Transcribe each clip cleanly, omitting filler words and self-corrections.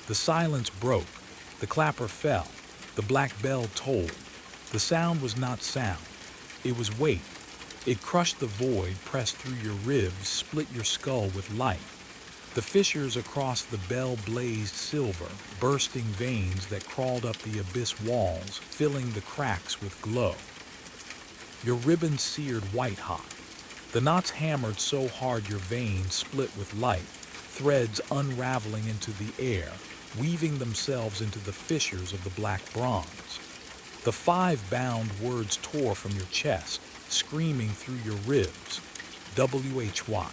The silence broke. The clapper fell. The black bell tolled. The sound was not sound. It was weight. It crushed the void, pressed through your ribs, split your skull with light. The fissures across the bell blazed silver, bursting veins that crawled up the abyss walls, filling the cracks with glow. Your ribbons seared white-hot. The knots hammered so hard your veins split with light, threads unraveling into the air, weaving themselves into the fissures of the black bronze. The 5 bound words tore from your chest, screaming through your ribs. WHY.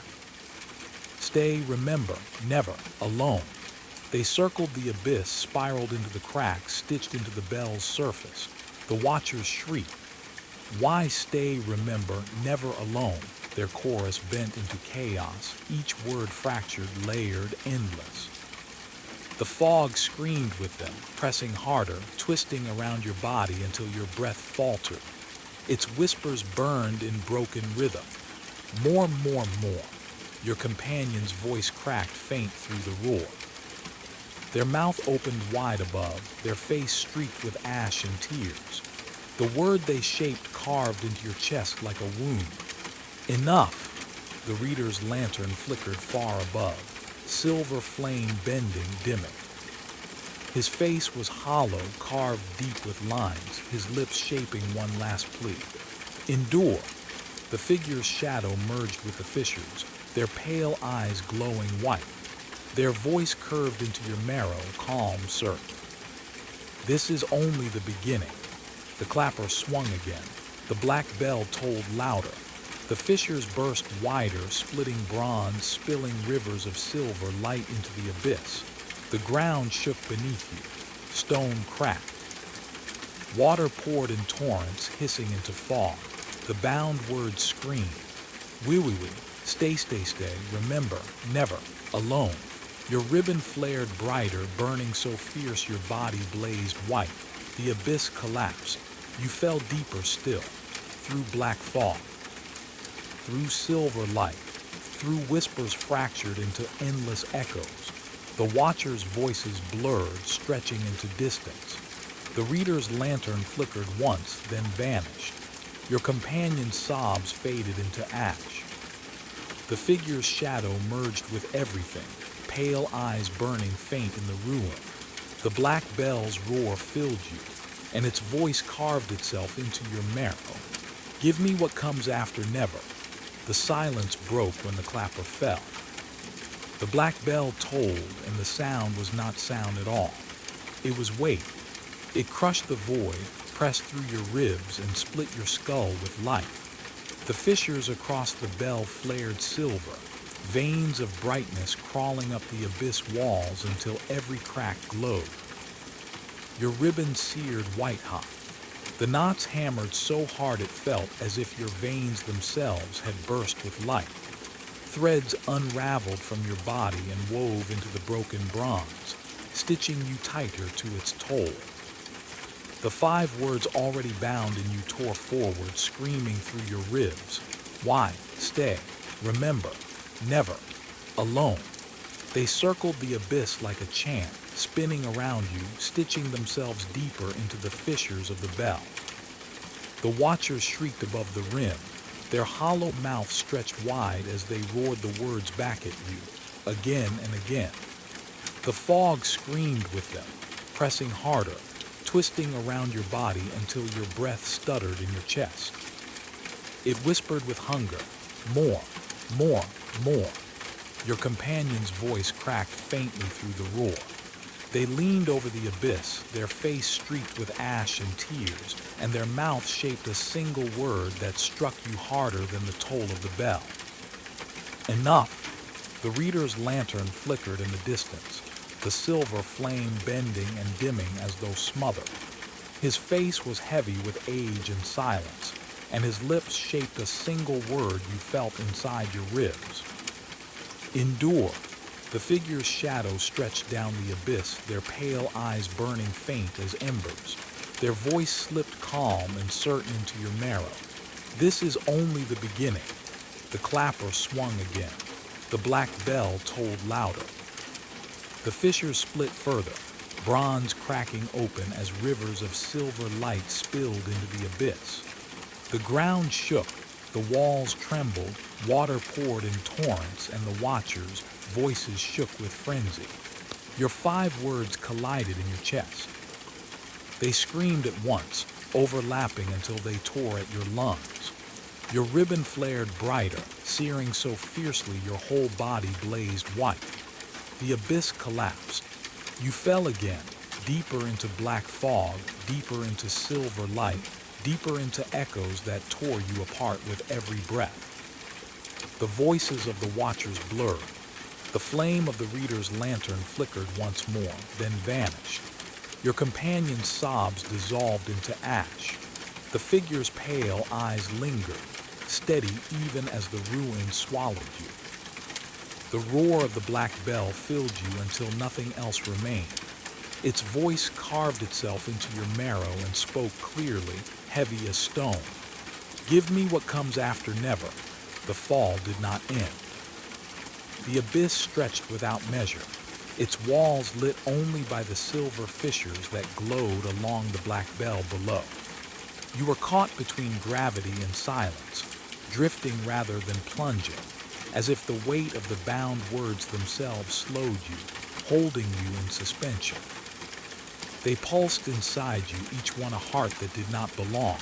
Stay, remember, never, alone. They circled the abyss, spiraled into the cracks, stitched into the bell's surface. The watchers shrieked. Why stay, remember, never alone? Their chorus bent into chaos, each word fractured, layered, endless. The fog screamed with them, pressing harder, twisting around your body until your breath faltered. Its whispers burned in broken rhythm. More, more, more. Your companion's voice cracked faint through the roar. Their mouth opened wide above, their face streaked with ash and tears. The word they shaped carved into your chest like a wound. Enough! The reader's lantern flickered far above, silver flame bending, dimming. His face was hollow, carved deep with lines, his lips shaping one last plea. Endure! The figure's shadow merged with the fissures, their pale eyes glowing white. Their voice curved into your marrow, calm, certain. This is only the beginning. The clapper swung again. The black bell tolled louder. The fissures burst wider, splitting bronze, spilling rivers of silver light into the abyss. The ground shook beneath you. Stone cracked. Water poured in torrents, hissing into fog. The bound words screamed. Wee wee wee. Stay, stay, stay. Remember, never, alone. Your ribbon flared brighter, burning so fierce your body blazed white. The abyss collapsed. You fell deeper still, through black fog, through silver light, through whispers fractured into endless echoes. The watchers' voices blurred, stretching into distance. The reader's lantern flickered once, then vanished. Your companion's sobs faded into ash. The figure's shadow merged with everything, pale eyes burning faint in the ruin. The black bell's roar filled you, and its voice carved itself into your marrow. Give me what comes after never. The silence broke when the clapper fell. The black bell tolled, and the sound was not sound at all. It was weight. It crushed the void, pressed through your ribs, and split your skull with light. The fissures across the bell flared silver, veins of brightness crawling up the abyss walls until every crack glowed. Your ribbon seared white-hot. The knots hammered so hard it felt as if your veins themselves had burst with light. Threads unraveled from your body and wove into the broken bronze, stitching you tighter to its toll. The 5 words already bound in you tore forward, screaming through your ribs. Why? Stay. Remember. Never. Alone. They circled the abyss like a chant, spinning around you, stitching themselves deeper into the fissures of the bell. The watchers shrieked above the rim, their hollow mouths stretched wide as they roared the words back at you, again and again. The fog screamed with them, pressing harder, twisting around your body until your breath stuttered in your chest. It whispered with hunger, more, more, more. Your companion's voice cracked faintly through the roar. They leaned over the abyss, their face streaked with ash and tears, and their mouth shaped a single word that struck you harder than the toll of the bell. Enough! The reader's lantern flickered in the distance, the silver flame bending and dimming as though smothered. His face was heavy with age and silence, and his lips shaped a single word you felt inside your ribs. Endure. The figure's shadow stretched down the abyss, their pale eyes burning faint as embers. Their voice slipped calm and certain into your marrow. This is only the beginning. The clapper swung again. The black bell tolled louder. The fissures split further, bronze cracking open as rivers of silver light spilled into the abyss. The ground shook, the walls trembled, water poured in torrents, and the watchers' voices shook with frenzy. Your 5 words collided in your chest. They screamed at once, overlapping until they tore at your lungs. Your ribbon flared brighter, searing so fiercely your whole body blazed white. The abyss collapsed. You fell again, deeper into black fog, deeper into silver light, deeper into echoes that tore you apart with every breath. The voices of the watchers blurred. The flame of the reader's lantern flickered once more, then vanished. Your companion's sobs dissolved into ash. The figure's pale eyes lingered, steady even as the ruin swallowed you. The roar of the black bell filled you until nothing else remained. Its voice carved itself into your marrow and spoke clearly, heavy as stone. Give me what comes after never. The fall did not end. The abyss stretched without measure, its walls lit only by the silver fissures that glowed along the black bell below. You were caught between gravity and silence, drifting rather than plunging, as if the weight of the bound words themselves slowed you, holding you in suspension. They pulsed inside you, each one a heart that did not belong.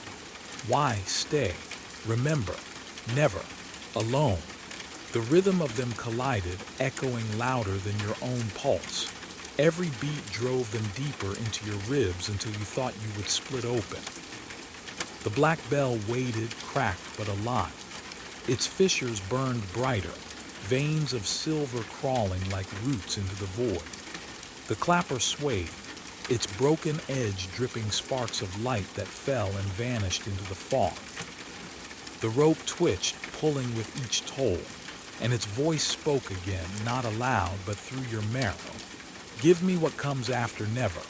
Why stay? Remember, never, alone. The rhythm of them collided, echoing louder than your own pulse. Every beat drove them deeper into your ribs until you thought you would split open. The black bell waited, cracked but alive. Its fissures burned brighter, veins of silver crawling like roots into the void. The clapper swayed, its broken edge dripping sparks of light that fell and vanished into the fog. The rope twitched, pulling with each toll, and its voice spoke again, not aloud but through your marrow. Give me what comes after never.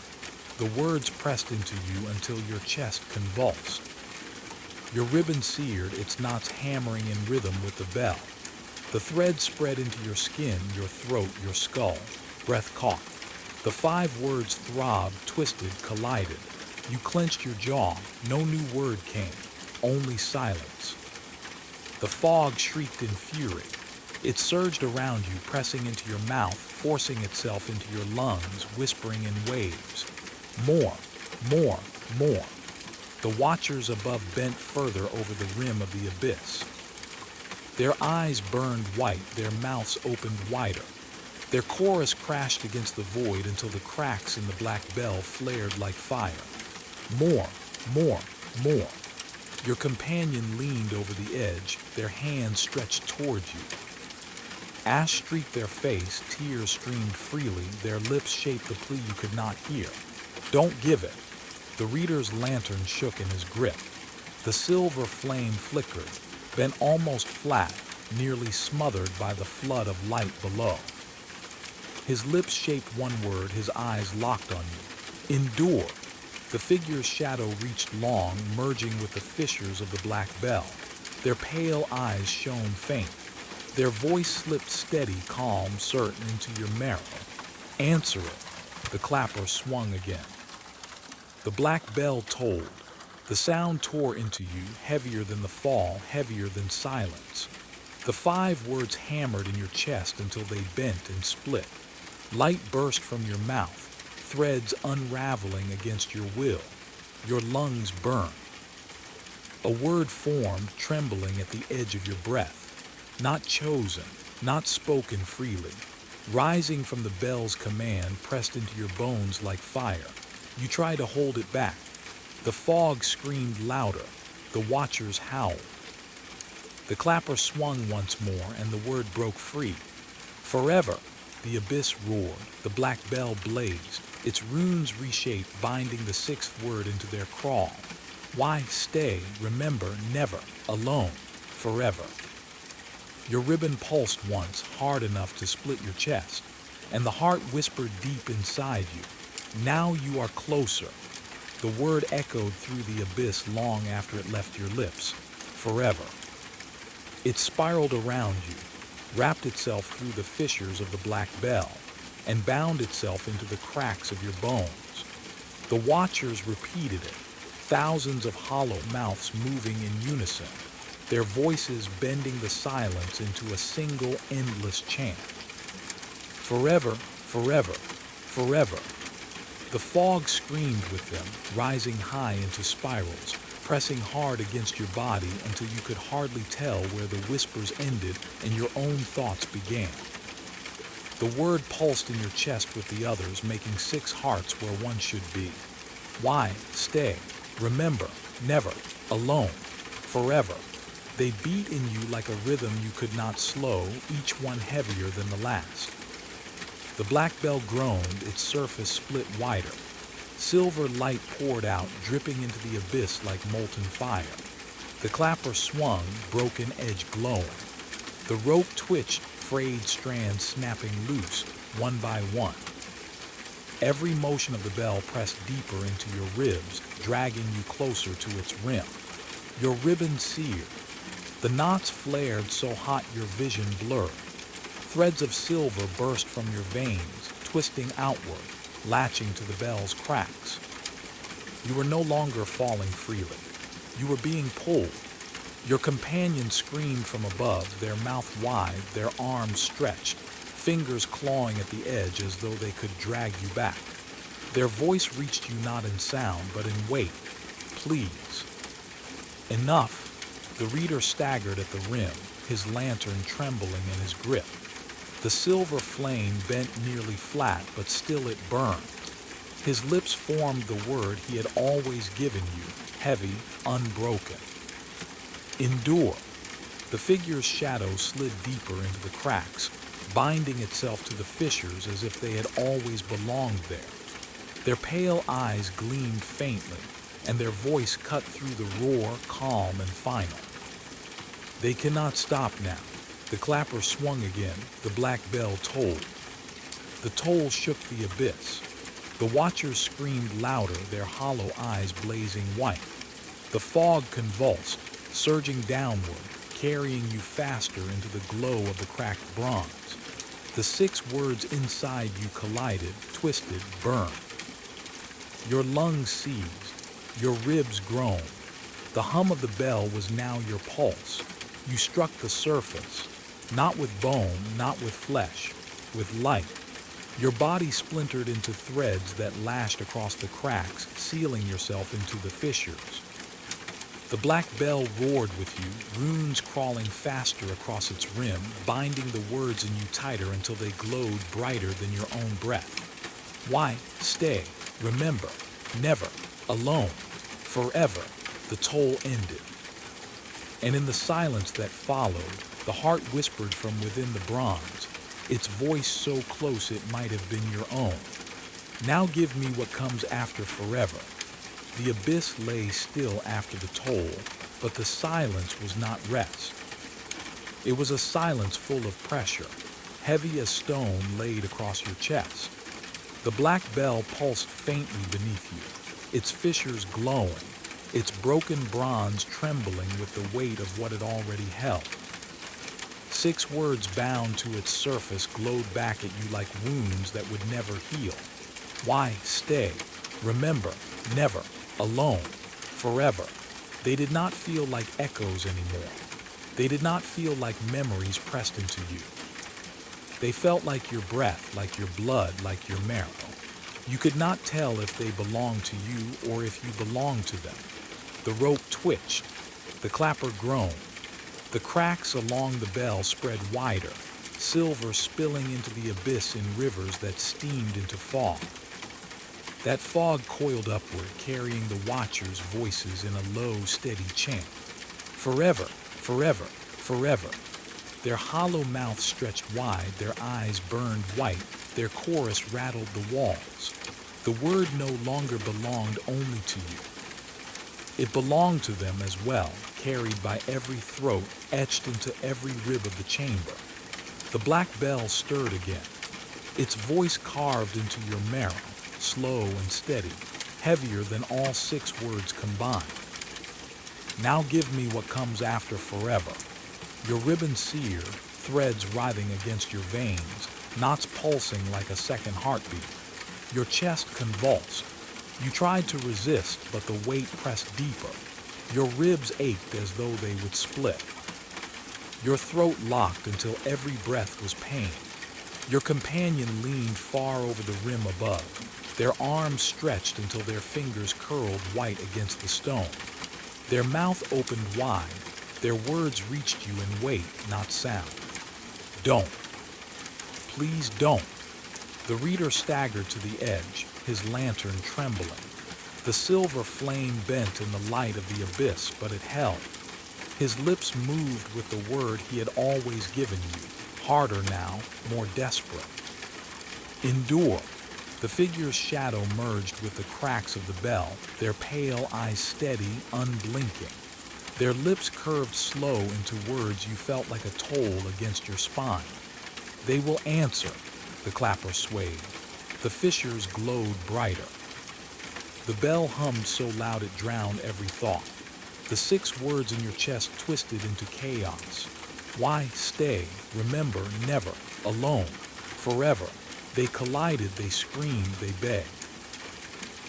The words pressed into you until your chest convulsed. Your ribbon seared, its knots hammering in rhythm with the bell. The thread spread into your skin, your throat, your skull. Breath caught. The 5 words throbbed, twisted, collided. You clenched your jaw. No new word came, only silence. The fog shrieked in fury. It surged around you, pressing into your mouth, forcing itself into your lungs, whispering in waves. More, more, more. The watchers above bent further over the rim of the abyss. Their eyes burned white, their mouths opened wider. Their chorus crashed against the void until the cracks in the black bell flared like fire. More, more, more. Your companion leaned over the edge, their hands stretched toward you. Ash streaked their face, tears streamed freely, their lips shaped the plea you could not hear. Don't give it. The reader's lantern shook in his grip. The silver flame flickered, bent almost flat, nearly smothered by the flood of light below. His lips shaped one word, his eyes locked on you. Endure. The figure's shadow reached long, merging with the fissures of the black bell. Their pale eyes shone faint. Their voice slipped steady, calm, certain into your marrow. Answer it. The clapper swung again. The black bell tolled. The sound tore into you, heavier than the fall, heavier than silence. The 5 words hammered in your chest until they bent and split. Light burst from your mouth, threads unraveling against your will. Your lungs burned. A word formed, trembling at the edge of your breath. Not chosen, not spoken freely. Rising from the bell's command, pressed into your bones like fire. You try to hold it back. The fog screamed louder. The watchers howled. The clapper swung once more, and the word broke free. Forever. The abyss roared, the black bell blazed, its runes reshaped, binding the 6th word into their crawl. Why stay, remember, never, alone, forever. Your ribbon pulsed once, hard enough to split your chest, and the heart whispered deep inside you. Now you are closer. The word echoed through the abyss long after it left your lips. Forever. It spiraled around you, wrapped itself through the fissures of the black bell. and bound itself into the cracks of your bones. The watchers repeated it, thousands of hollow mouths moving in unison, their voices bending the silence into a single endless chant. Forever, forever, forever. The fog screamed with them, rising high into spirals, pressing hard against your body until you could hardly tell where the whispers ended and your own thoughts began. The word pulsed in your chest with the others, making 6 hearts where one should be. Why, stay, remember, never, alone, forever. They beat in you like a rhythm you could not slow, each one heavier than the last. The black bell groaned, its surface split wider. Silver light poured out, dripping into the abyss like molten fire. The clapper swung, broken edge glowing. The rope twitched, frayed strands snapping loose, one by one. Every motion of the bell pressed deeper into your ribs, dragging you closer to its rim. Your ribbon seared. The knots flared so hot your vision blurred. Threads of silver burst from your veins, twisting outward, latching to the bell's cracks. You were no longer falling freely. You were being pulled. Your companions screamed from above, their mouth wide, their arms stretched, fingers clawing at the edge as though they could drag you back. Their voice reached you not in sound, but in weight. Please. Enough. The reader staggered at the rim, his lantern trembling in his grip. The silver flame bent nearly flat, but still it burned. His lips formed the word he had always given you, heavy, unbroken. Endure. The figure's shadow slid deeper into the cracks, binding itself to the fissures as if they had always belonged there. Their pale eyes gleamed faintly, and their voice cut through the roar, calm and final. They cannot stop now. The clapper swung again, the black bell tolled. The toll shook the abyss. The watchers screamed louder, their hollow eyes blazing white. The fog convulsed, surging downward, carrying you faster into the glow of the cracked bronze. The 6 words inside you collided, twisted, burned. Your lungs seized, your ribs groaned. The hum of the bell was now your pulse. You struck the surface, not with bone, not with flesh, with light. Your body splintered into threads that lashed across the cracks, sealing yourself into the fissures. The black bell roared with you, runes crawling faster across its rim, binding the words in you tighter until they glowed brighter than your own breath. Why, stay, remember, never, alone, forever. The toll ended. And in the silence that followed, the heart whispered from within the bronze, its voice so close it might have been your own. Now give me what comes after forever. The abyss lay still after the toll, but the silence was not rest. It was a silence full of pressure, heavy as stone laid across your chest. The black bell pulsed faintly beneath you, its fissures glowing, its broken bronze trembling with the weight of what it already held. 6 words bound to its surface glowed back at you like wounds that would never heal. Why, stay, remember, never, alone, forever. They did not feel like echoes anymore. They did not feel like memories pressed into you. They felt like your breath, like your blood, like your marrow. You could not tell if they belonged to you or if you belonged to them. The rope twitched. The clapper groaned. The cracks along the bell spread wider, silver spilling into the abyss in rivers that steamed into fog. That fog coiled upward, carrying the watchers' voices in a low, steady chant. Forever, forever, forever. Their hollow mouths stretched wide, their eyes burned white, their chorus rattled the walls. The word no longer belonged only to you. It belonged to them as well, carried by every throat, etched into every rib of the chamber. The black bell stirred again, its voice carved into your marrow, slow and steady, heavier than all 6 words combined. Now give me what comes after forever. Your ribbon seared, threads writhing against your veins, knots pulsing like a second heartbeat. Your chest convulsed. You tried to resist, but the weight pressed deeper. Your ribs ached as though they would split. Your throat locked until every breath was pain. Your companion leaned far over the rim above, their arms stretched until their fingers curled white against the stone. Their mouth opened wide. Their words reached you in weight, not sound. Don't. Please don't. The reader staggered to the edge, his lantern trembling. The silver flame bent in the light of the abyss, but it held. His lips moved with the word he had always given you, harder now, more desperate. Endure. The figure's shadow merged with the cracks of the bell, their pale eyes steady, unblinking. Their lips curved slow into words you felt like a toll against your spine. They will answer, the clapper swayed. The fissures glowed brighter. The bell hummed so loud it drowned every thought. The 6 words in your chest twisted into chaos. Why stay? Remember, never. Alone. Forever. They collided, they screamed, they begged.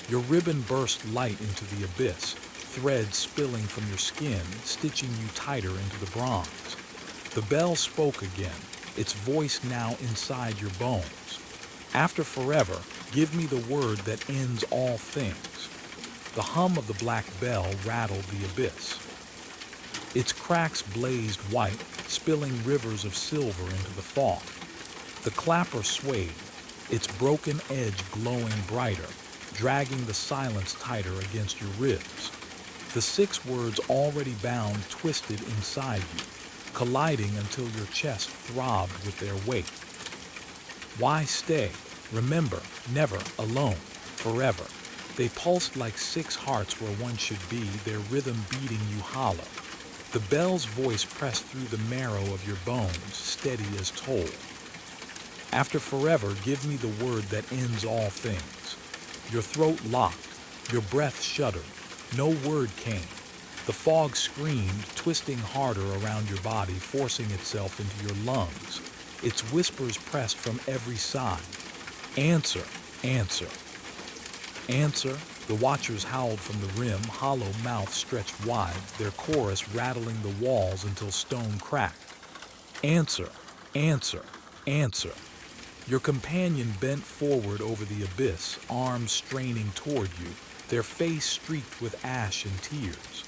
Your ribbon burst light into the abyss, threads spilling from your skin, stitching you tighter into the bronze. The bell spoke again, its voice now inside your bones. After forever, give me the word that ends all things. The hum of the black bell rattled the abyss. Its cracks blazed white, spilling rivers of silver into the fog. The clapper swayed, its broken edge glowing brighter, dragging the silence tighter against your ribs. The 6 words already bound twisted inside you, colliding until your chest throbbed with their weight. Why stay? Remember, never, alone, forever. They pulsed like 6 hearts where one should be, their rhythm beating you hollow. The bell's voice pressed through the marrow of your bones, steady as toll. After forever, give me the word that ends all things. Your throat locked, your breath shuddered. No word came. The fog screamed, twisting harder around your body, forcing itself into your lungs. Its whispers pressed from every side. Answer, answer. Answer, the watchers howled from the rim, hollow mouths stretched wide, their chorus rattling the walls until stone cracked. Answer, answer, answer. Your companion bent forward over the abyss, arms straining toward you, their face streaked with ash and tears.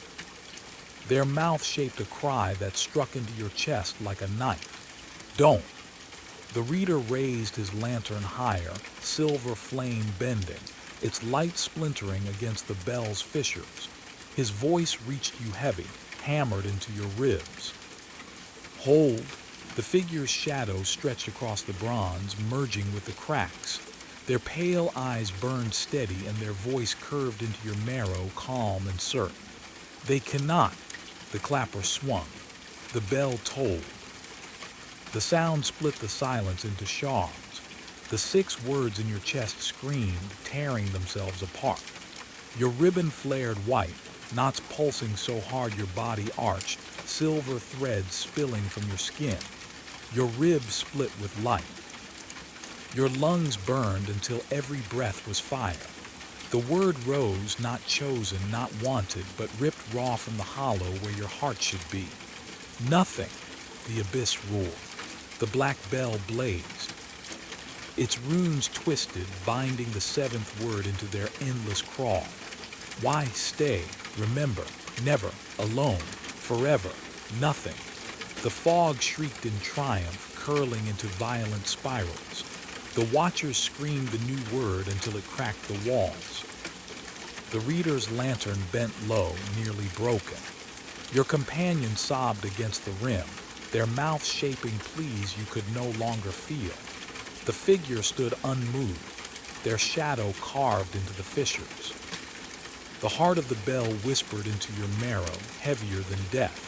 Their mouth shaped a cry that struck into your chest like a knife. Don't. The reader raised his lantern higher, silver flame bending, its light splintering against the bell's fissures. His voice reached you heavy, hammered into your ribs. Hold. The figure's shadow stretched across the bronze, merging with the cracks. Their pale eyes burned steady and their voice curved into your marrow, calm and certain. They cannot. The clapper swung. The bell tolled. The sound split the silence into shards. The 6 words in your chest screamed, tearing themselves apart. Your ribbon flared white, knots pulsing so hard your body arched, silver threads spilling from your skin. Your ribs split with light. Your lungs burned until every breath was fire. The word rose, not chosen, not wanted, but ripped raw from the hollow where your heart should be. Nothing, the abyss roared. The black bell blazed. Its runes twisted, binding the 7th word into their endless crawl. Why stay? Remember, never, alone, forever, nothing. The fog shrieked in triumph, curling into violent spirals. The watchers screamed the new word until it cracked the walls. The reader's lantern bent low, nearly broken. Your companion sobbed against the rim, their mouths shaping pleas you could no longer feel. The figure stood unmoved, their shadow carved into the fissures. The heart of the bell whispered into your marrow, heavier than death.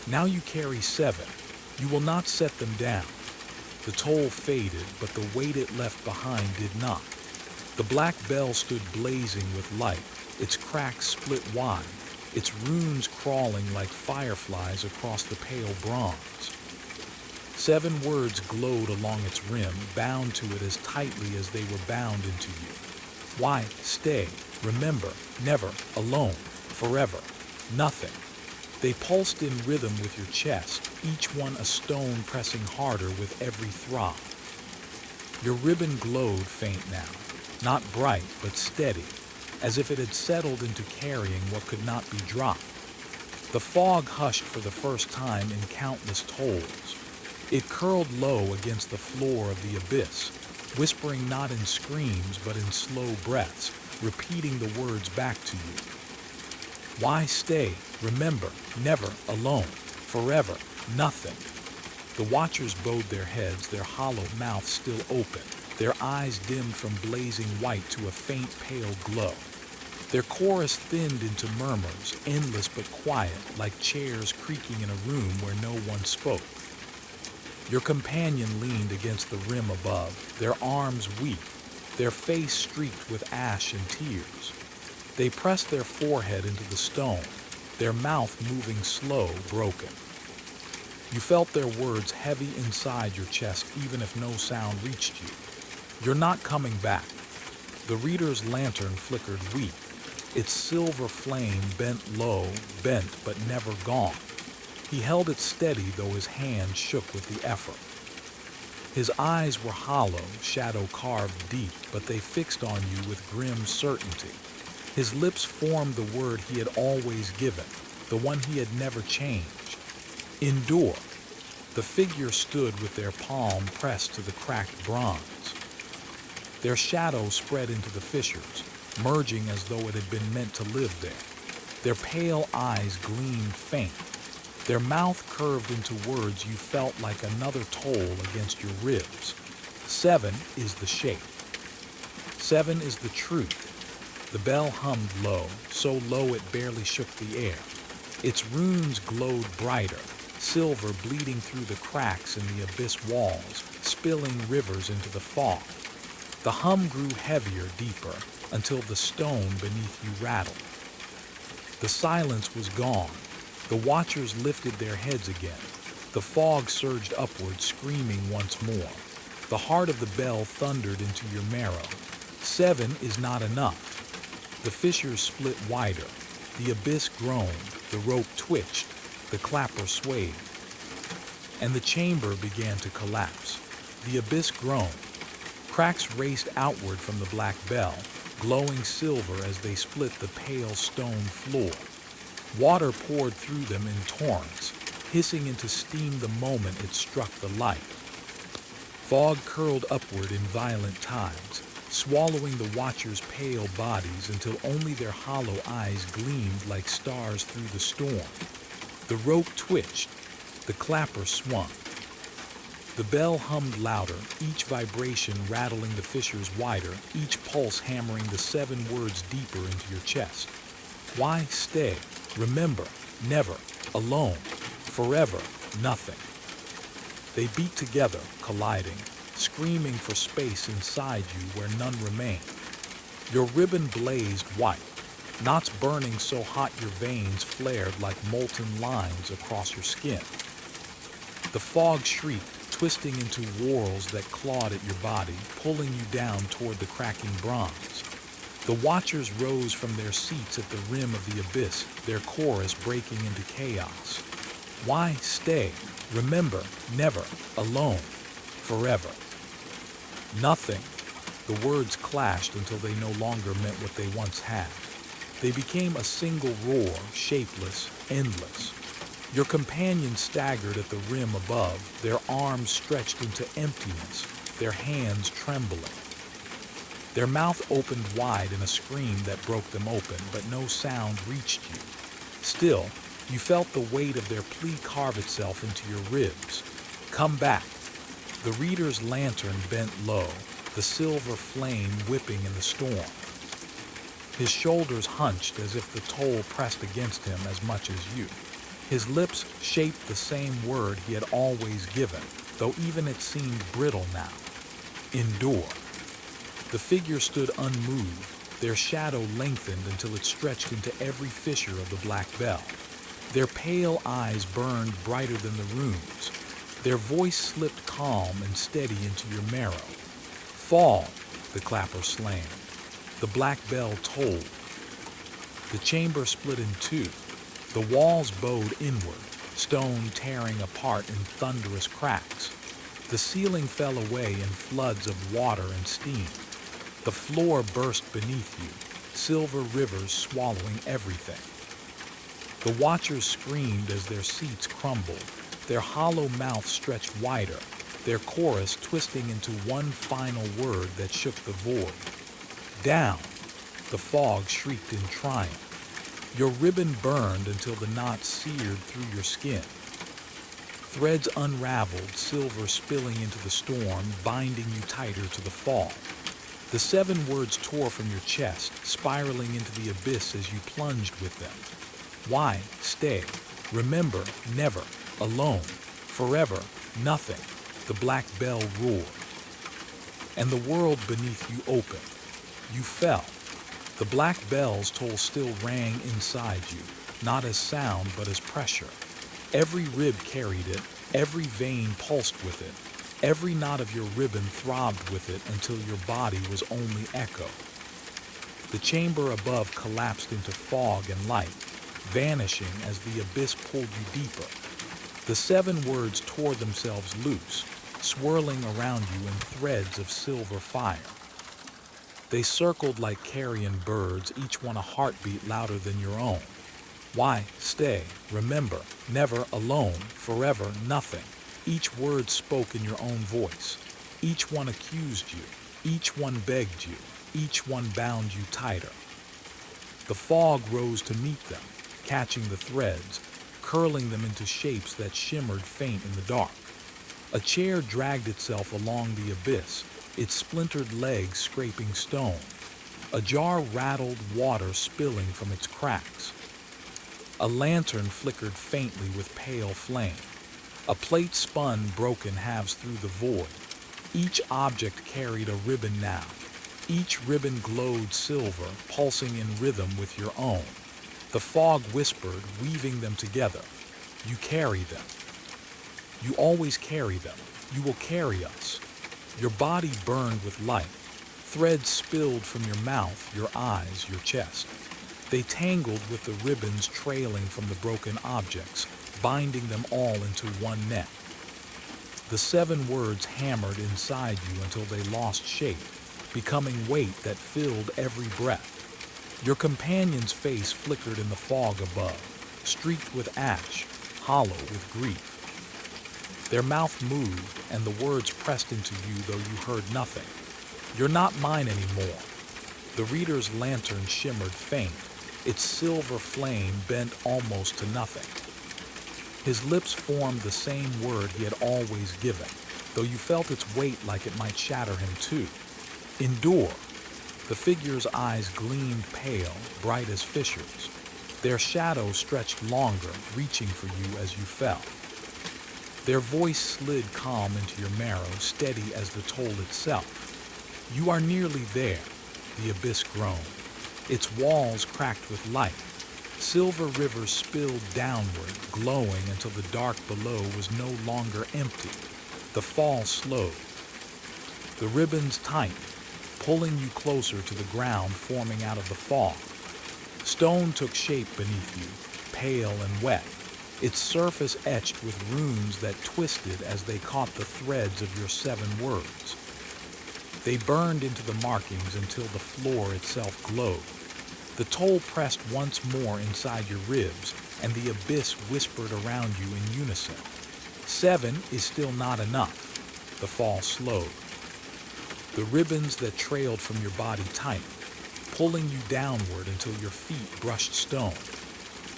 Now you carry 7. You will not set them down. The toll faded, but the weight it left behind did not. The black bell stood blazing with light, its cracks split wide, its runes crawling like fireflies across the pale bronze. 7 words glowed along its rim, bound to it as tightly as they were bound into you. Why stay? Remember, never, alone, forever, nothing. They pulsed in rhythm with your chest, each one a stone pressing harder with every throb. Your ribbon glowed faint now, not bright but steady, as if it had settled into carrying what could not be dropped. The fog hushed for the first time in countless tolls. It curled low against the floor of the abyss, whispering not in screams but in slow breaths, repeating the words back to you. Why stay? Remember, never, alone, forever, nothing. The watchers bowed their heads, their hollow mouths still open, their eyes dimmed from blazing white to a faint pale glow. Their chorus thinned into murmurs, endless but quiet, like chairs creaking in a room where no one spoke. Your companion leaned against the rim above, their arms weak, their face streaked with ash and tears. They pressed their forehead into the stone, their mouth moving slow, broken. You felt their words heavy inside your chest even if no sound reached you. You're not coming back. The reader's lantern flickered weak, its silver flame bent low, bent but never gone. He held it steady though his hand shook with the effort. His eyes were hollow, shadow carved deep, but they fixed on you with grim certainty. His lips formed the word he had always given, the one he had never changed. Endure. The figure stood with their palm pressed to the cracked bronze. Their shadow spread into the fissures, merging as though it had been meant to live there. Their pale eyes gleamed faint. Their mouth curved into words you felt like another toll against your ribs. 7 is the shape. 7 is the truth. The bell hummed low, so low it barely shook the air. Its runes glowed brighter, silver bleeding through the cracks in the abyss walls, spilling rivers into the fog. The hum grew heavier, deeper, until the stone beneath you rattled. The silence was gone. The watchers lifted their heads again. The fog surged upward, screaming once more. The heart of the bell thundered into your marrow. 7 is not enough. The fissures split wider. The abyss groaned. The rope twitched. The clapper swayed. And the chamber began to collapse. The abyss groaned. Cracks raced outward from the black bell, glowing silver as they split the pale stone floor. Water poured through them in torrents, hissing into steam the moment it struck the light. Fog curled upward in violent tides, swallowing the watchers' pale bodies until only their hollow eyes gleamed like stars through the storm. The rope twitched. The clapper swung. The bell hummed louder, each vibration rattling the fissures wider, each pulse hammering the 7 words deeper into your chest. Why stay? Remember, never, alone, forever, nothing. They beat together, colliding, screaming for space inside you where none remained. Your ribbon blazed white, knots burning so hot your veins flared like molten lines across your skin. The fog shrieked, twisting into whorls that clawed at your body, pulling you down toward the cracking bronze. The watchers rose from their seats at the rim of the abyss, their chorus breaking into chaos. Why stay? Remember, never, alone, forever. Nothing. The words clashed until they no longer meant what they once had. They became a single roar, shapeless, endless. Your companions staggered at the rim above, their arms stretched into emptiness, their hands trembling. Their mouth opened wide in a scream that broke them open, but no sound reached you. Still, you felt the weight of their plea carve itself into your ribs. Come back. The reader's lantern bent low, the silver flame whipping in the storm. His shoulders hunched as if the toll pressed against him as much as you. His lips shaped the same word he had always given, though even it seemed brittle now. Endure. The figure stood unmoved, their shadow lengthened until it stretched into every fissure of the black bell. Their pale eyes burned brighter than the runes. Their voice slipped calm and steady into your marrow. Fall, the clapper slammed. The black bell tolled. The chamber split in two. The walls bowed inward, stone tearing apart in thunderous cracks. The ceiling fell away in floods of water and steam. The floor burst beneath you, silver rivers swallowing everything. The watchers screamed as their seats crumbled, their hollow mouths stretched wider, their chorus twisting into one final word that shook the void. Down, the fog shrieked in triumph. Your ribbon burned until the knots seared through your skin. Threads unraveled, silver spilling into the storm, binding you tighter to the fall. The 7 words tore from your chest, spiraling into the abyss as you plunged with them. Why stay? Remember, never, alone, forever, nothing. The black bell roared. And the world beneath you opened. You fell. The black bell's toll still rang inside you, not as sound but as pressure. Every rib carried it, every vein pulsed with it, every knot of your ribbon throbbed with it until your body was only echo. The chamber above collapsed into fog and light, vanishing as the abyss pulled you deeper. The 7 words tore themselves loose, swirling around you in threads of silver fire. They circled like carrion birds, each one a heartbeat louder than your own. Why stay? Remember, never, alone, forever, nothing. Each word spoke in your own voice. Each one accused you. Each one begged you. Each one bound you tighter. The fog rose to meet them, catching the threads, curling them into shapes that shimmered faint in the dark. A chair dragged itself along the abyss, its splintered legs scraping stone. A jar rattled, water spilling from its cracks. A lantern flickered faintly with pale flame. A plate spun broken halves through the void. Each object carried a ribbon now. Each ribbon glowed silver, pulsing in rhythm with your own. The fog whispered, weaving them together. You carry them. You always carry them. You will carry us. Your body burned with light. Threads spilled from your mouth, your eyes, your chest. They tangled with the ribbons trailing from the broken objects, binding them all into one net. The 7 words hammered inside you until they lost shape, becoming weight that filled every breath. Your companion's face flickered in the fog above, streaked with ash, hollow with grief. Their mouth moved, and the words pressed into you though you heard nothing. You're not mine anymore. The reader's lantern shimmered faint, its silver flame bent almost to nothing. His lips formed the same word he had always given, though you felt its weight like it might shatter him too. Endure. The figure's eyes gleamed pale, bright as fissures. Their shadows stretched longer, reaching for you as you fell. Their voice slid calm into your marrow, steady as the toll itself. You are nearly there, the abyss groaned. Its walls cracked with light. Silver rivers spilled downward, glowing until the dark below was no longer empty. The fall slowed. The ribbons tightened, pulling you closer to the ground forming out of the fog. Stone took shape beneath you, pale and wet, its surface etched with runes that twisted as they caught the threads of your 7 words. They burned into the markings until the floor itself glowed. The toll pressed once more inside your ribs, and the abyss whispered around you in unison. 7 is still not enough. The fall slowed. The ribbons that trailed from your body tightened, pulling you downward until your feet brushed stone.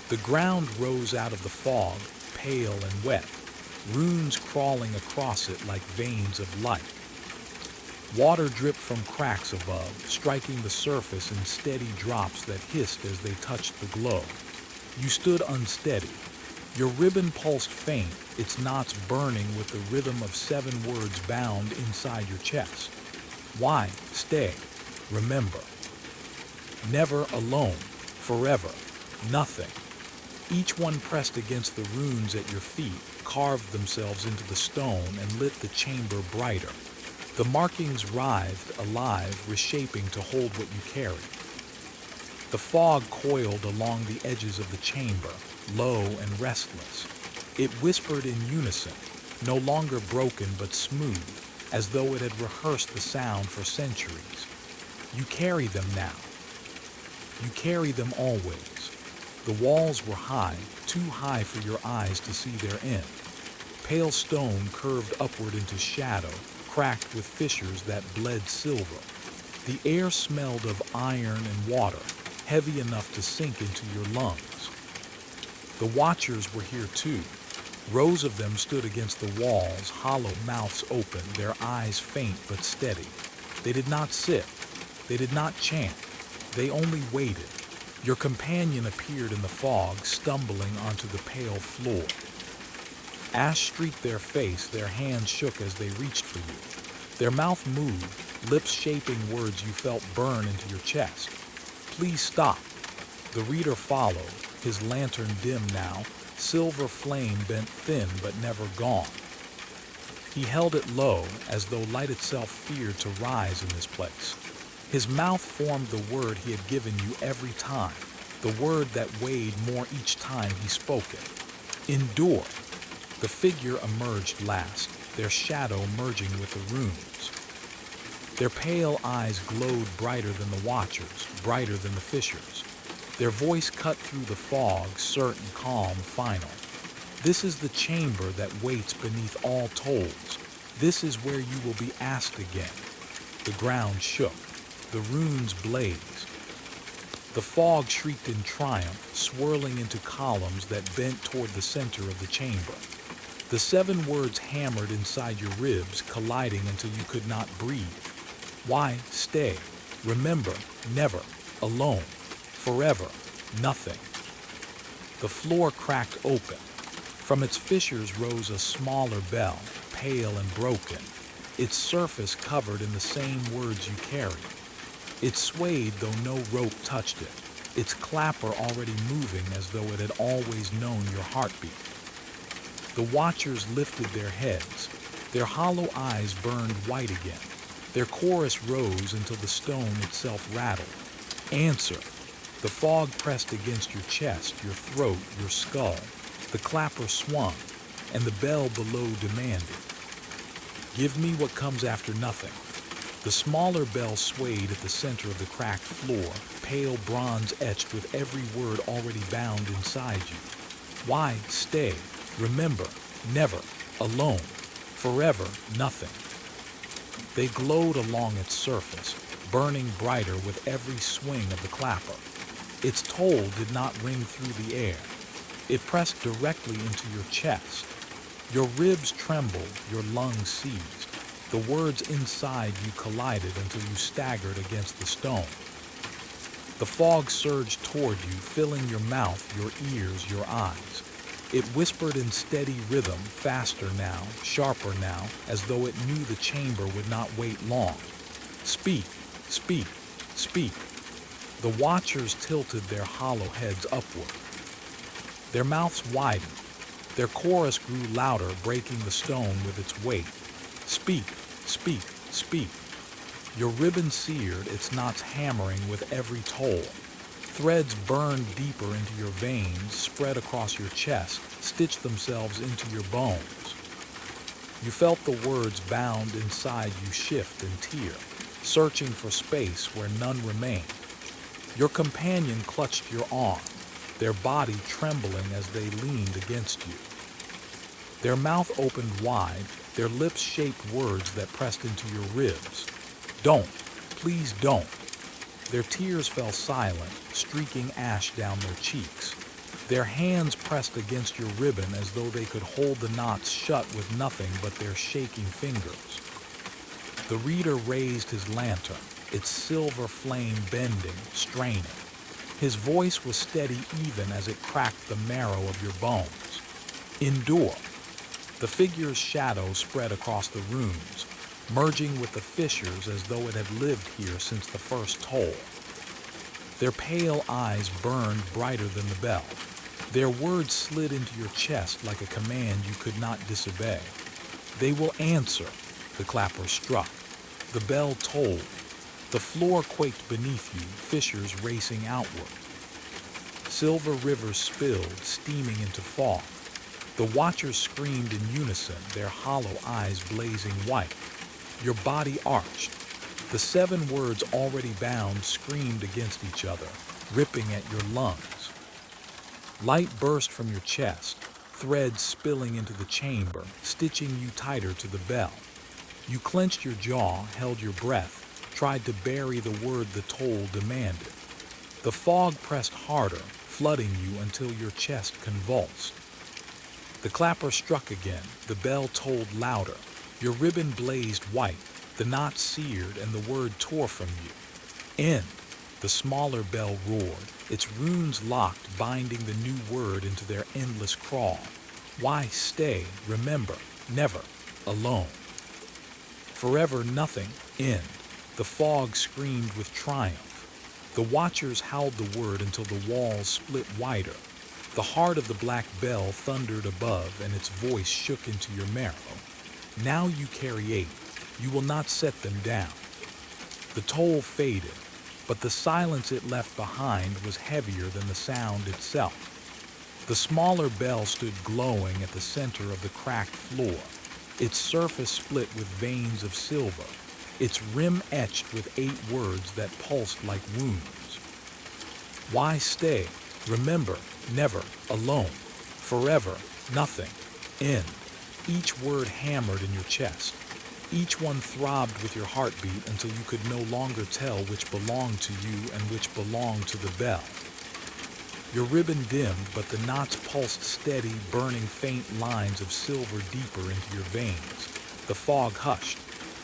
The ground rose out of the fog, pale and wet, runes crawling across it like veins of light. Water dripped from cracks above, striking the surface in steady drops that hissed as they touched the glow. You stood unsteady. Your ribbon pulsed faint, its knots burning with the rhythm of 7 words bound inside your chest. Why stay? Remember. Never alone, forever, nothing. Each one pressed against the runes at your feet, carved themselves into the stone and lit the chamber brighter. The markings writhed, alive, reshaping to hold what you carried. The fog coiled along the edges of the chamber, low and restless. It whispered in unison, no longer broken but smooth, as though it had rehearsed the sound for centuries. You carry them now. You carry them always. The walls were high, too high for your eyes to see their end. Pale stone curved upward into shadow, cracked with fissures that bled silver. The air smelled of iron and water, heavy enough to sink into your lungs. The watchers were here too. Rows of them stood against the walls, hollow mouths open, their eyes faint but steady. They did not sit. They did not chant. They only waited. Your companion appeared in the fog, stumbling onto the pale floor. Ash streaked their face, their hands shook as they reached for you. Their mouth moved, lips shaping words you felt burn into your chest. Please stop. The reader followed, his lantern dim now, silver flame bent thin but never gone. He held it low, as though light itself feared to rise in this place. His mouth formed the word he had given you every time, the word that weighed more each time he spoke it. Endure. The figure emerged last, their shadow merging with the runes. Their pale eyes glowed brighter than the watchers, brighter than the fissures. Their voice cut through the fog, certain, calm, final. This is the chamber that waits beneath all tolls. This is where you will be asked again. The ground shook. The runes blazed. The fog shrieked in triumph, swirling into columns that bent toward the center of the chamber. The 7 words hammered inside your ribs, colliding until you could not breathe. Why stay? Remember, never, alone, forever, nothing. The floor cracked open. From its fissures rose a smaller bell, pale and broken, its surface covered in the same words you carried. It swayed though no rope touched it, its clapper already moving as though it had always known your heartbeat. The watchers lifted their heads. Their hollow eyes burned white again. Their chorus rose until the stone itself rattled. Answer. The fog pressed against your chest, your throat, your skull. The clapper swung, and the bell below demanded. Give me what comes after nothing. The smaller bell swayed at the center of the cracked floor, pale bronze etched with every word already bound inside you. Why stay? Remember, never, alone, forever, nothing. They glowed along its surface, burning brighter with every swing of the clapper. Its toll did not ring through the air. It pressed directly into your chest. Your ribs trembled, your lungs seized. The words inside you collided until you staggered against the stone. The fog surged toward you, filling your mouth, your ears, your eyes. It whispered in steady rhythm, faster now, sharper now, as though it knew the chamber would not wait long. Speak, speak, speak. The watchers tilted their hollow heads upward. Their mouths widened. Their chorus grew louder, breaking the stone with its weight. Speak, speak, speak. Your ribbon seared, its knots hammering with every toll. Threads burned deeper into your veins, spread across your chest, stitched themselves into your bones. You felt the words bound inside you shift and tear, searching for space where none remained. Your companion clutched your arm, their body trembling as they leaned against you. Their mouth opened wide, their lips shaped words that pressed into your ribs. Don't, please don't. Their tears fell silent, streaking ash down their cheeks. Their hands pressed against your ribbon as though they could hold the knots shut with nothing but their shaking fingers. The reader raised his lantern, its silver flame bending, straining. His voice was steady even as it cracked the marrow of your bones. Endure. The figure's shadow spread across the runes, merging with the fissures as though it had lived here since the first toll. Their pale eyes burned brighter than the bell. Their words slid into your chest like a command you could not disobey. They will answer. The clapper struck. The bell tolled. The floor quaked beneath you, fissures racing outward. Silver rivers spilled, steaming into fog. The watchers screamed in unison, their hollow eyes blazing white. Your body arched. The 7 words already bound screamed against each other, ripping at your lungs. Light burst from your chest, threads spilling into the chamber, stitching you tighter to the bell. You clenched your jaw, held your breath, tried to bury the word the toll demanded. The fog pressed harder, flooding you until your chest convulsed. The clapper struck again, the bell tolled louder. Your ribbon blazed white, the knot seared, and the word tore from you. End. The smaller bell roared, its runes locked, binding the new word into their endless crawl. Why stay, remember, never, alone. Forever nothing, end. The fog screamed with triumph. The watchers howled the word until the walls split wider. The heart of the black bell thundered above, and its voice shook into your marrow. Now you carry 8. You will not set them down. The toll faded, but the silence it left behind was heavier than the sound itself. The smaller bell stood glowing at the center of the cracked floor, its surface split with veins of silver, its rim etched with 8 words that pulsed like wounds. Why stay? Remember, never, alone, forever, nothing, end. Each word hammered in your chest. Each one throbbed with your heartbeat until you could no longer tell which belonged to you and which belonged to the bell. Your ribbon dimmed, but the knots pulsed steady, burning faint lines of silver deeper into your veins. The fog hushed.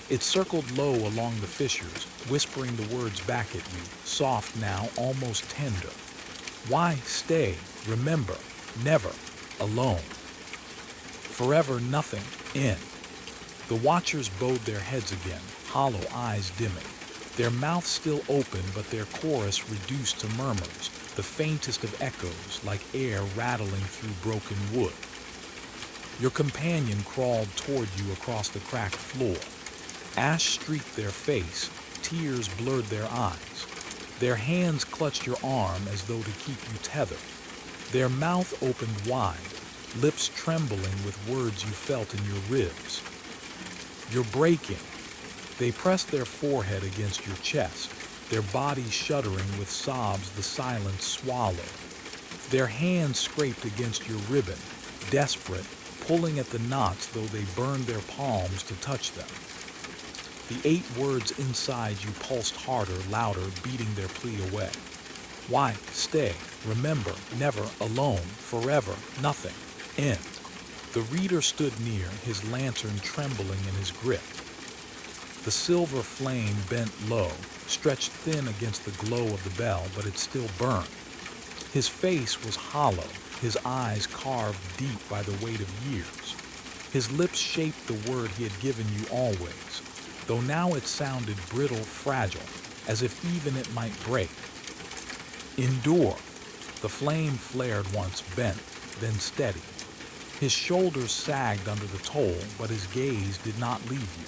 It circled low along the fissures, whispering the words back at you, soft now, almost tender. Why stay? Remember, never, alone. Forever nothing, end. The watchers bowed their heads again, hollow eyes dimming. Their mouths still open, but their chorus reduced to murmurs, the faintest of echoes, like air rattling through broken wood. Your companion crawled toward you across the cracked floor. Ash streaked their face, tears blurred their eyes. Their hands clutched your arm as though to keep you tethered. Their mouth opened wide, lips trembling with words you felt in your ribs. You're breaking. They pressed their forehead against your chest, their bodies shuddering with sobs the silence swallowed. Their hands scraped against your ribbon, desperate, pulling at the knots though they burned their palms to touch them. The 8 words inside you pulsed harder, louder, beating their plea away. Why stay? Remember, never, alone, forever, nothing, end. The reader stood near, his lantern trembling in his grip. The silver flame bent low, stretched thin against the glow of the bell, but it still burned. His face was hollow, his eyes carved deep by the weight of years. His lips shaped the word he had given you always, though now it sounded brittle, fragile, as if even it might break. Endure. The flame flared once, bent, then steady. His shoulders sagged under the toll, but his gaze did not leave you.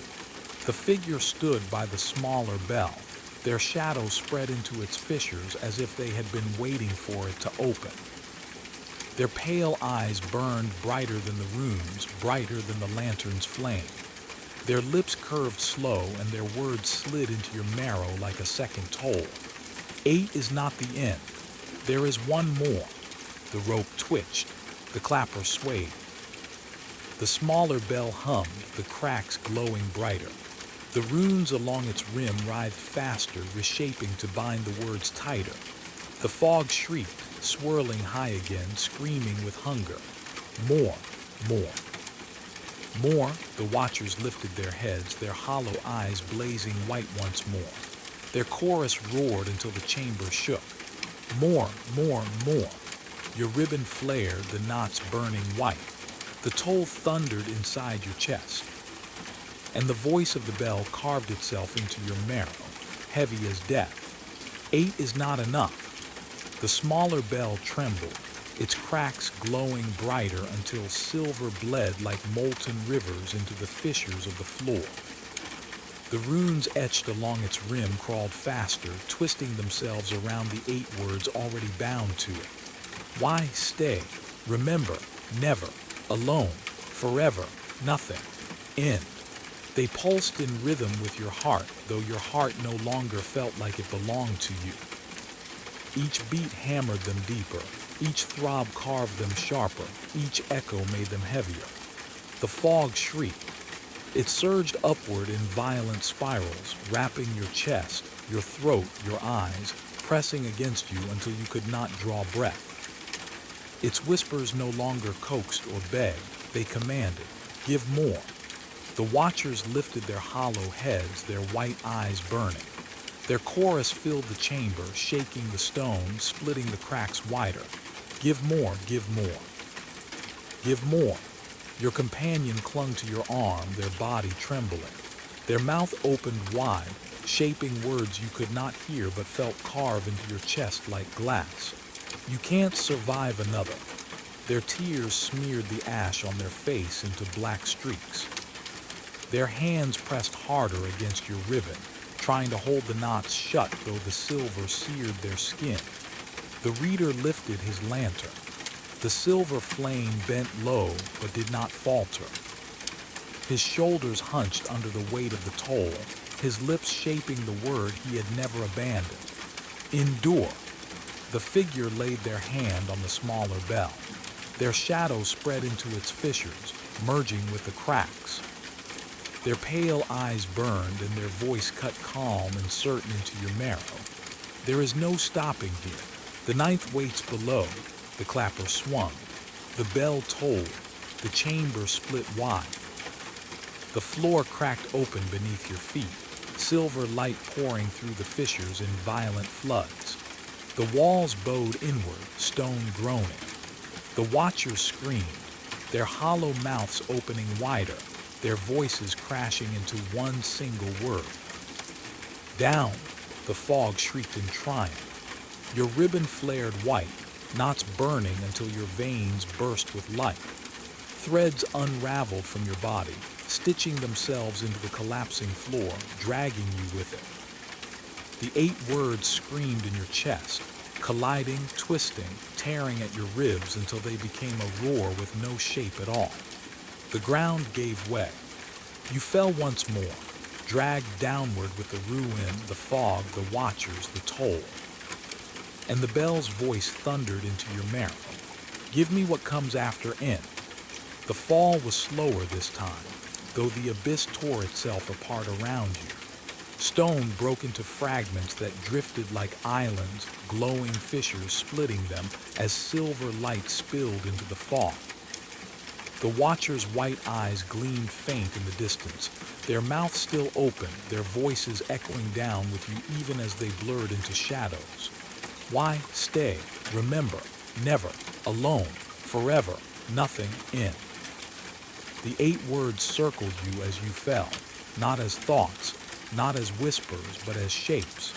The figure stood by the smaller bell, their shadow spread into its fissures as if they had been waiting for it to open. Their pale eyes burned brighter than the runes, brighter than the lantern's flame. Their lips curved slow, and their words slid into your marrow like a second toll. 8 is not the end. There is one more. The rope twitched. The clapper swayed. The smaller bell hummed, the cracks glowing brighter. The runes along its rim writhed faster, reshaping to bind the words tighter. The fog shrieked, swirling high again, screaming with hunger. More, more. More, the watchers lifted their heads, their hollow eyes blazing white once more. Their chorus roared until the chamber shook. More, more, more. Your ribbon flared, the knots burning white. The toll thundered inside your chest. And the voice of the bell carved itself into your marrow, heavy as death. 8 is not enough. The smaller bell trembled, its cracks glowing brighter until silver bled like molten rivers into the fissures of the floor. The runes etched along its rim crawled faster, twisting themselves around the 8 words already bound to it. Why stay? Remember, never, alone, forever, nothing, end. They pulsed in rhythm with your heart, though your heart no longer felt like it belonged to you. Each beat hammered them deeper, each throb carved them sharper, each echo made them heavier. The fog shrieked. It surged upward in violent spirals, wrapping your chest, your throat, your eyes, pressing against you until you could not draw breath. Its whispers no longer coaxed or begged, they commanded, give more. The watchers lifted their hollow heads, their white eyes burning. Their chorus filled the chamber, shaking the stone, splitting the cracks wider. Give more, give more. Give more. Your companion clung to your arm, their body trembling. Their mouth opened wide, shaping words you could not hear but felt carve into your chest like glass. You can't survive another. Their tears smeared the ash on their face into black streaks. Their hands pressed harder against your ribbon, trying to hold the knots shut though the silver seared their skin. The reader lifted his lantern. The silver flame bent low but did not falter. His shoulders hunched under the weight of the toll, his lips shaping the word he had never abandoned. Endure. The figure laid their hand on the smaller bell. Their shadow spread into its fissures, merging with the cracks. Their pale eyes burned and their voice cut calm and certain into your marrow. There is no stopping here. The 9th waits below. The clapper swung. The bell tolled. The chamber split wide. The floor cracked open beneath your feet, silver light pouring through the fissures in violent floods. The walls bowed inward, stone groaning. The watchers screamed, their hollow mouths opening wider, their voices crashing into one single word. Down, the fog shrieked in triumph. Your ribbon flared white, knots burning until your veins burst with light. Threads unraveled from your body, stitching themselves into the collapsing floor, dragging you with it. The 8 words screamed in your chest, colliding, twisting, tearing at your ribs until they became a roar with no shape at all. The ground gave way. You fell once more, dragged downward with the ruin, the fog, the watchers, the toll. And the bell's voice thundered into your marrow. Give me what comes after end. The fall was slower this time, though the abyss tore itself apart around you. Stone broke into fragments that drifted like islands, glowing fissures splitting them as silver light spilled into the fog. The watchers' white eyes gleamed faint in the distance, their mouths still open, their voices echoing down with you even as they blurred into shadows. Why stay? Remember, never, alone, forever, nothing, end. The 8 words circled you as you fell, not as thoughts, not as whispers, but as shapes.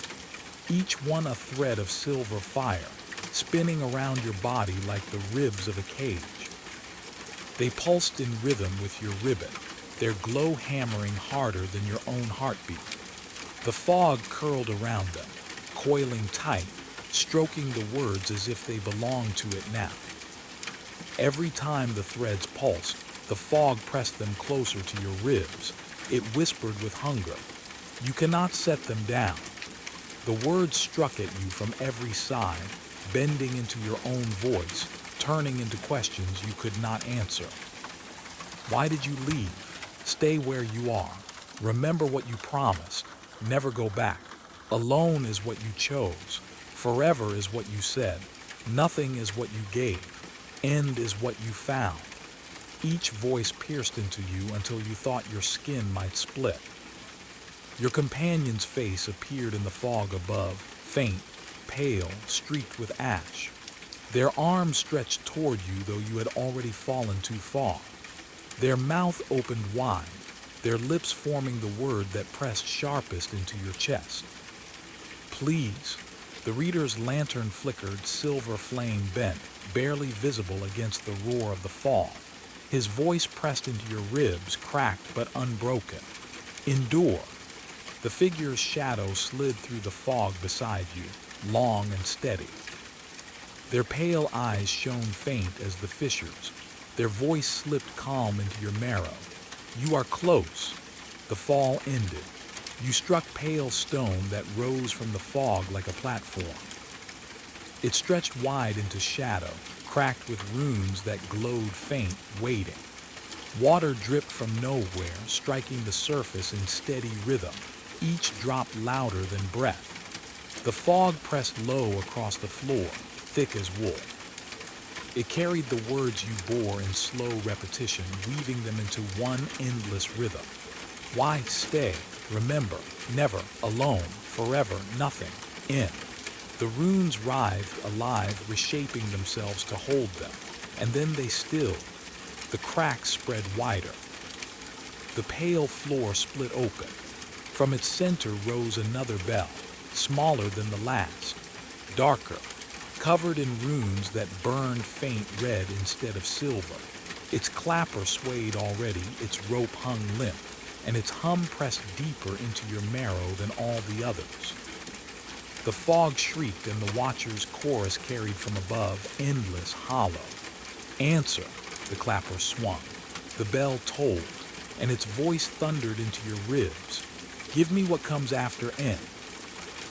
Each one a thread of silver fire, spinning around your body like the ribs of a cage. They pulsed in rhythm with your ribbon, their glow hammering harder than your own heartbeat. The fog curled around them, coiling tight, stroking the words as if they belonged to it now. Every time the threads pulsed, the fog pressed them closer to your ribs. It whispered with hunger. You cannot set them down. The words struck at you from every side, bending into your own voice, turning into questions you could not answer. Why did you leave? Stay where you are. Remember what you promised. Never go back. Alone is what you chose. Forever is what you said. Nothing is what you gave. End is what you found. Each voice pierced into you until you thought your skin might split. Your companion's face appeared in the fog above, faint, pale, streaked with ash. Their arms stretched toward you, though you had already fallen too far. Their mouth opened wide, their lips forming the word that pressed sharpest into your chest. Please, The reader's lantern flickered, silver flame bent, barely visible against the roar of the fog. His voice pressed into your ribs, cracked but unbroken. Endure. The figure's shadow slid through the fog beside you, long and steady. Their pale eyes shone faint as the fissures. Their voice slipped calm into your marrow. You are close. The fall ended. You struck pale stone that rose from the fog like a platform. It stretched wide into shadow, cracked with runes that glowed faint, waiting. Water dripped from nowhere, striking the surface in steady rhythm, each drop louder than breath. The fog pressed low across the floor, thick as wool. It carried the words you bore in slow repetition, weaving them into one endless rhythm. Why stay? Remember, never, alone, forever, nothing, in. The runes writhed, alive, reshaping themselves to hold them, and then they stilled. The cracks spread wider. The pale floor split open. From its center rose another bell, smaller than the last, darker, covered in runes that burned faint red instead of silver. Its clapper swayed already, its rope hung limp, and its hum pressed deeper into your marrow than all the others. The fog shrieked, and the watcher's chorus carried from above, endless, hollow. Answer, the clapper swung. The bell tolled, and its voice thundered into your ribs. Give me what comes after N.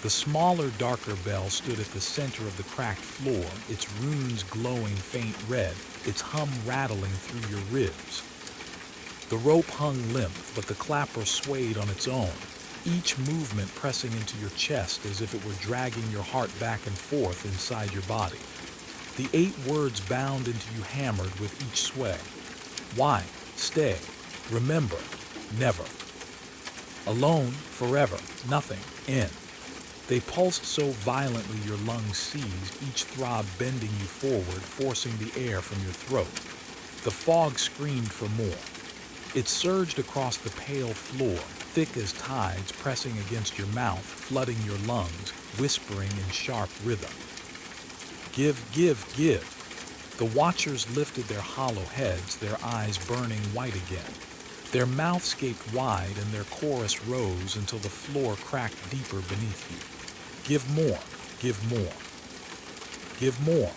The smaller, darker bell stood at the center of the cracked floor, its runes glowing faint red, its hum rattling through your ribs. The rope hung limp, but the clapper swayed on its own, each movement pressing into your chest as if it were dragging your heart back and forth inside your body. The 8 words bound into you hammered with each sway. Why? Stay. Remember. Never. Alone. Forever. Nothing. In. They pulsed so violently your lungs seized, each throb bending you forward, forcing the air from your throat. The fog screamed for more. It surged across the pale floor, thick as tides, pressing against your mouth, flooding your lungs, whispering in sharp rhythm. Give, give, give. The watchers lifted their hollow heads, their eyes burning white again. Their mouths gaped wide, and their chorus rose until the floor cracked deeper beneath you. Give more, give more, give more.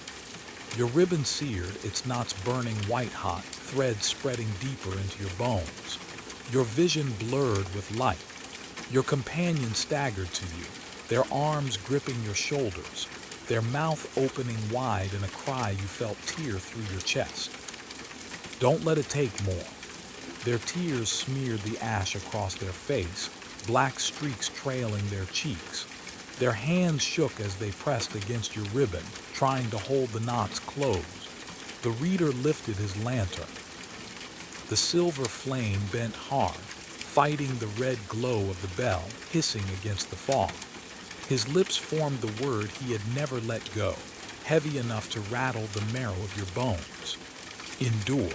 Your ribbon seared, its knots burning white-hot, threads spreading deeper into your bones. Your vision blurred with light. Your companion staggered to you, their arms gripping your shoulders, their mouth opening wide in a cry you felt tear through your chest. Don't let it take more. Their tears smeared the ash across their face, black streaks trailing their cheeks. Their hands shook as they pressed against your ribbon, trying to hold the knots closed. The reader lifted his lantern. The silver flame bent hard, fighting the red glow of the bell, hissing against the fog. His lips formed the word he had never let go, heavy enough to rattle the marrow of your bones. Endure.